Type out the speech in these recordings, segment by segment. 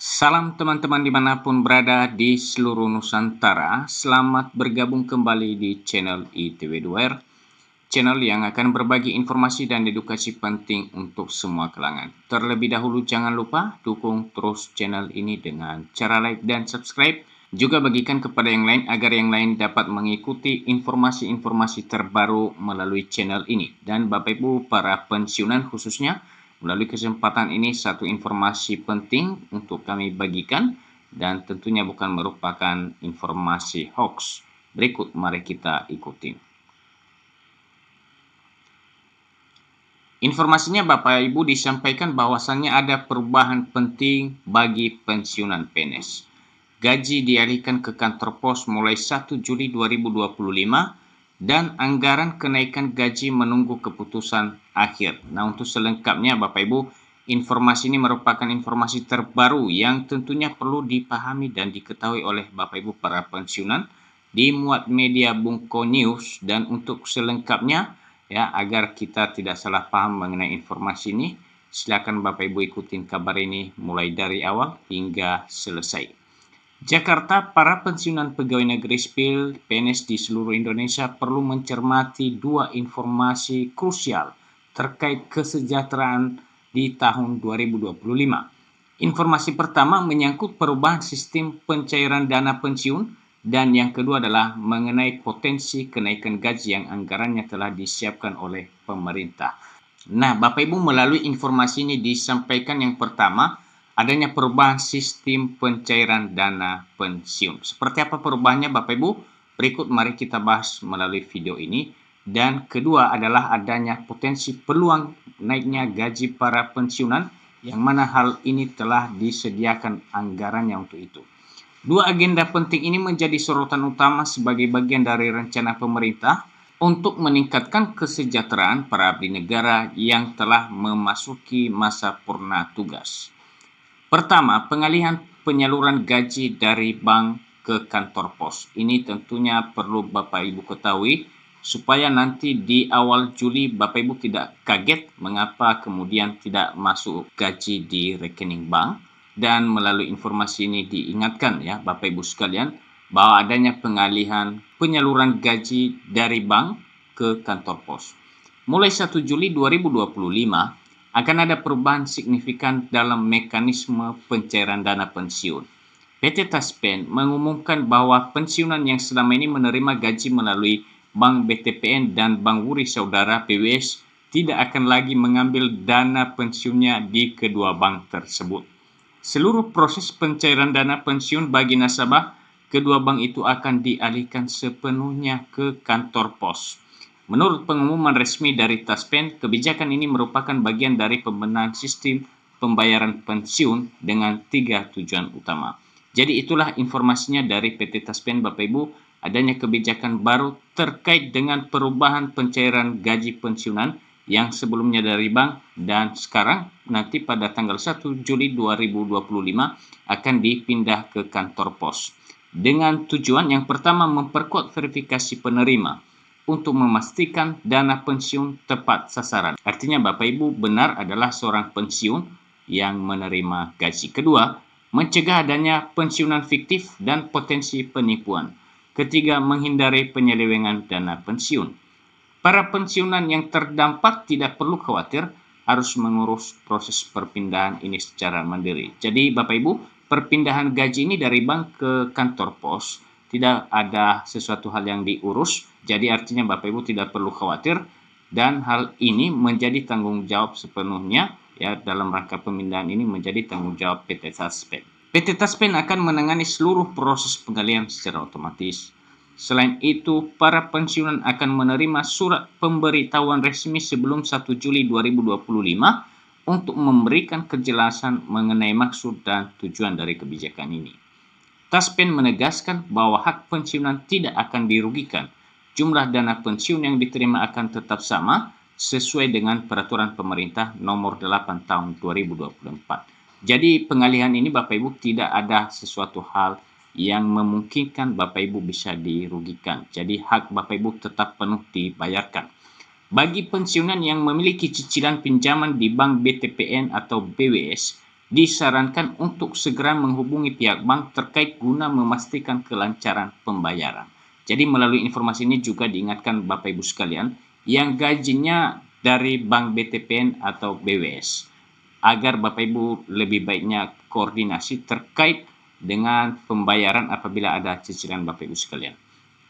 Salam teman-teman dimanapun berada di seluruh Nusantara. Selamat bergabung kembali di channel ITW2R, channel yang akan berbagi informasi dan edukasi penting untuk semua kalangan. Terlebih dahulu jangan lupa dukung terus channel ini dengan cara like dan subscribe. Juga bagikan kepada yang lain agar yang lain dapat mengikuti informasi-informasi terbaru melalui channel ini. Dan Bapak Ibu para pensiunan khususnya, melalui kesempatan ini satu informasi penting untuk kami bagikan dan tentunya bukan merupakan informasi hoax. Berikut mari kita ikuti. Informasinya Bapak Ibu disampaikan bahwasannya ada perubahan penting bagi pensiunan PNS. Gaji dialihkan ke kantor pos mulai 1 Juli 2025 dan anggaran kenaikan gaji menunggu keputusan akhir. Nah, untuk selengkapnya Bapak Ibu, informasi ini merupakan informasi terbaru yang tentunya perlu dipahami dan diketahui oleh Bapak Ibu para pensiunan, dimuat media Bungko News, dan untuk selengkapnya ya agar kita tidak salah paham mengenai informasi ini, silakan Bapak Ibu ikutin kabar ini mulai dari awal hingga selesai. Jakarta, para pensiunan pegawai negeri sipil PNS di seluruh Indonesia perlu mencermati dua informasi krusial terkait kesejahteraan di tahun 2025. Informasi pertama menyangkut perubahan sistem pencairan dana pensiun dan yang kedua adalah mengenai potensi kenaikan gaji yang anggarannya telah disiapkan oleh pemerintah. Nah, Bapak Ibu melalui informasi ini disampaikan yang pertama, adanya perubahan sistem pencairan dana pensiun. Seperti apa perubahannya Bapak Ibu? Berikut mari kita bahas melalui video ini. Dan kedua adalah adanya potensi peluang naiknya gaji para pensiunan, yang mana hal ini telah disediakan anggarannya untuk itu. Dua agenda penting ini menjadi sorotan utama sebagai bagian dari rencana pemerintah untuk meningkatkan kesejahteraan para abdi negara yang telah memasuki masa purna tugas. Pertama, pengalihan penyaluran gaji dari bank ke kantor pos. Ini tentunya perlu Bapak Ibu ketahui supaya nanti di awal Juli Bapak Ibu tidak kaget mengapa kemudian tidak masuk gaji di rekening bank, dan melalui informasi ini diingatkan ya Bapak Ibu sekalian bahwa adanya pengalihan penyaluran gaji dari bank ke kantor pos. Mulai 1 Juli 2025 akan ada perubahan signifikan dalam mekanisme pencairan dana pensiun. PT Taspen mengumumkan bahwa pensiunan yang selama ini menerima gaji melalui Bank BTPN dan Bank Wuri Saudara (BWS) tidak akan lagi mengambil dana pensiunnya di kedua bank tersebut. Seluruh proses pencairan dana pensiun bagi nasabah kedua bank itu akan dialihkan sepenuhnya ke kantor pos. Menurut pengumuman resmi dari Taspen, kebijakan ini merupakan bagian dari pembenahan sistem pembayaran pensiun dengan 3 tujuan utama. Jadi itulah informasinya dari PT Taspen Bapak Ibu, adanya kebijakan baru terkait dengan perubahan pencairan gaji pensiunan yang sebelumnya dari bank dan sekarang nanti pada tanggal 1 Juli 2025 akan dipindah ke kantor pos. Dengan tujuan yang pertama memperkuat verifikasi penerima untuk memastikan dana pensiun tepat sasaran. Artinya Bapak Ibu benar adalah seorang pensiun yang menerima gaji. Kedua, mencegah adanya pensiunan fiktif dan potensi penipuan. Ketiga, menghindari penyelewengan dana pensiun. Para pensiunan yang terdampak tidak perlu khawatir harus mengurus proses perpindahan ini secara mandiri. Jadi Bapak Ibu, perpindahan gaji ini dari bank ke kantor pos tidak ada sesuatu hal yang diurus, jadi artinya Bapak Ibu tidak perlu khawatir dan hal ini menjadi tanggung jawab sepenuhnya ya dalam rangka pemindahan ini menjadi tanggung jawab PT Taspen. PT Taspen akan menangani seluruh proses pengalihan secara otomatis. Selain itu, para pensiunan akan menerima surat pemberitahuan resmi sebelum 1 Juli 2025 untuk memberikan kejelasan mengenai maksud dan tujuan dari kebijakan ini. Taspen menegaskan bahwa hak pensiunan tidak akan dirugikan. Jumlah dana pensiun yang diterima akan tetap sama sesuai dengan peraturan pemerintah nomor 8 tahun 2024. Jadi pengalihan ini Bapak Ibu tidak ada sesuatu hal yang memungkinkan Bapak Ibu bisa dirugikan. Jadi hak Bapak Ibu tetap penuh dibayarkan. Bagi pensiunan yang memiliki cicilan pinjaman di Bank BTPN atau BWS, disarankan untuk segera menghubungi pihak bank terkait guna memastikan kelancaran pembayaran. Jadi melalui informasi ini juga diingatkan Bapak Ibu sekalian yang gajinya dari Bank BTPN atau BWS, agar Bapak Ibu lebih baiknya koordinasi terkait dengan pembayaran apabila ada cicilan Bapak Ibu sekalian.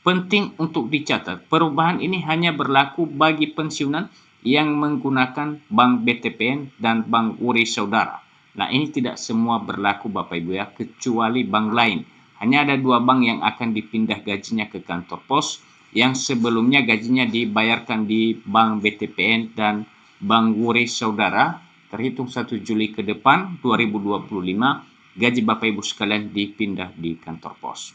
Penting untuk dicatat, perubahan ini hanya berlaku bagi pensiunan yang menggunakan Bank BTPN dan Bank Uri Saudara. Nah, ini tidak semua berlaku Bapak Ibu ya, kecuali bank lain. Hanya ada 2 bank yang akan dipindah gajinya ke kantor pos, yang sebelumnya gajinya dibayarkan di Bank BTPN dan Bank Uri Saudara. Terhitung 1 Juli ke depan 2025, gaji Bapak Ibu sekalian dipindah di kantor pos.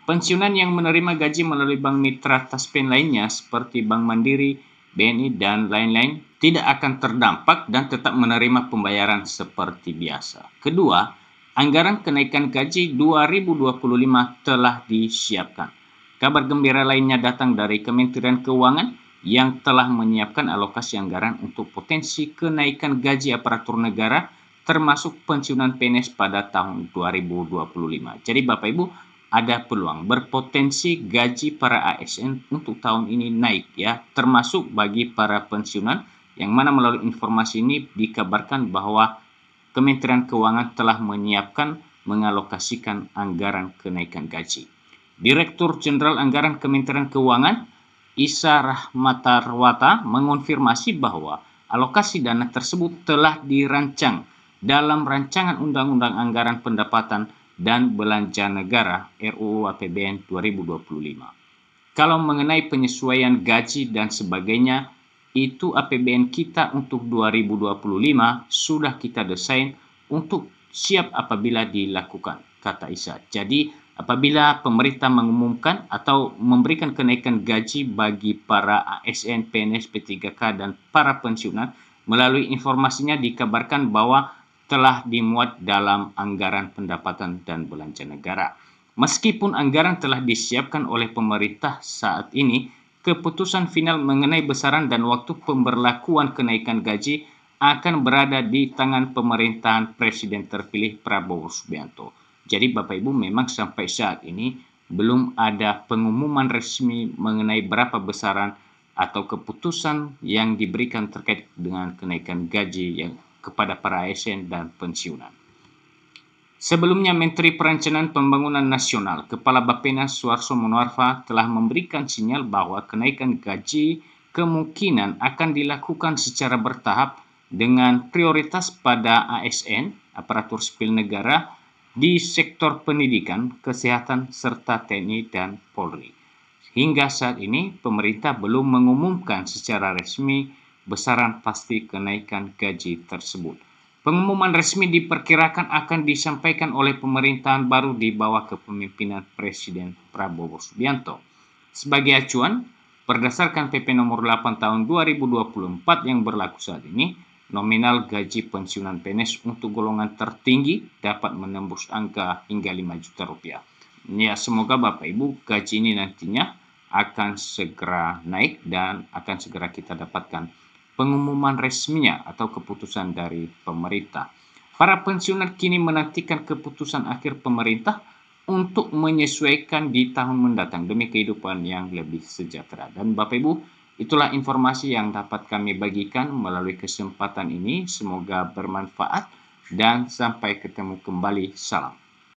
Pensiunan yang menerima gaji melalui bank mitra Taspen lainnya seperti Bank Mandiri, BNI, dan lain-lain tidak akan terdampak dan tetap menerima pembayaran seperti biasa. Kedua, anggaran kenaikan gaji 2025 telah disiapkan. Kabar gembira lainnya datang dari Kementerian Keuangan yang telah menyiapkan alokasi anggaran untuk potensi kenaikan gaji aparatur negara termasuk pensiunan PNS pada tahun 2025. Jadi Bapak Ibu, ada peluang berpotensi gaji para ASN untuk tahun ini naik ya, termasuk bagi para pensiunan, yang mana melalui informasi ini dikabarkan bahwa Kementerian Keuangan telah menyiapkan mengalokasikan anggaran kenaikan gaji. Direktur Jenderal Anggaran Kementerian Keuangan Isa Rahmatarwata mengonfirmasi bahwa alokasi dana tersebut telah dirancang dalam rancangan Undang-Undang Anggaran Pendapatan dan Belanja Negara RUU APBN 2025. Kalau mengenai penyesuaian gaji dan sebagainya, itu APBN kita untuk 2025 sudah kita desain untuk siap apabila dilakukan, kata Isa. Jadi apabila pemerintah mengumumkan atau memberikan kenaikan gaji bagi para ASN, PNS, P3K, dan para pensiunan, melalui informasinya dikabarkan bahwa telah dimuat dalam anggaran pendapatan dan belanja negara. Meskipun anggaran telah disiapkan oleh pemerintah saat ini, keputusan final mengenai besaran dan waktu pemberlakuan kenaikan gaji akan berada di tangan pemerintahan Presiden terpilih Prabowo Subianto. Jadi Bapak Ibu, memang sampai saat ini belum ada pengumuman resmi mengenai berapa besaran atau keputusan yang diberikan terkait dengan kenaikan gaji yang kepada para ASN dan pensiunan. Sebelumnya, Menteri Perencanaan Pembangunan Nasional, Kepala Bappenas Suarso Monoarfa telah memberikan sinyal bahwa kenaikan gaji kemungkinan akan dilakukan secara bertahap dengan prioritas pada ASN, aparatur sipil negara, di sektor pendidikan, kesehatan, serta TNI dan Polri. Hingga saat ini, pemerintah belum mengumumkan secara resmi besaran pasti kenaikan gaji tersebut. Pengumuman resmi diperkirakan akan disampaikan oleh pemerintahan baru di bawah kepemimpinan Presiden Prabowo Subianto. Sebagai acuan, berdasarkan PP nomor 8 tahun 2024 yang berlaku saat ini, nominal gaji pensiunan PNS untuk golongan tertinggi dapat menembus angka hingga 5 juta rupiah. Ya, semoga Bapak Ibu gaji ini nantinya akan segera naik dan akan segera kita dapatkan pengumuman resminya atau keputusan dari pemerintah. Para pensiunan kini menantikan keputusan akhir pemerintah untuk menyesuaikan di tahun mendatang demi kehidupan yang lebih sejahtera. Dan Bapak Ibu, itulah informasi yang dapat kami bagikan melalui kesempatan ini. Semoga bermanfaat dan sampai ketemu kembali. Salam.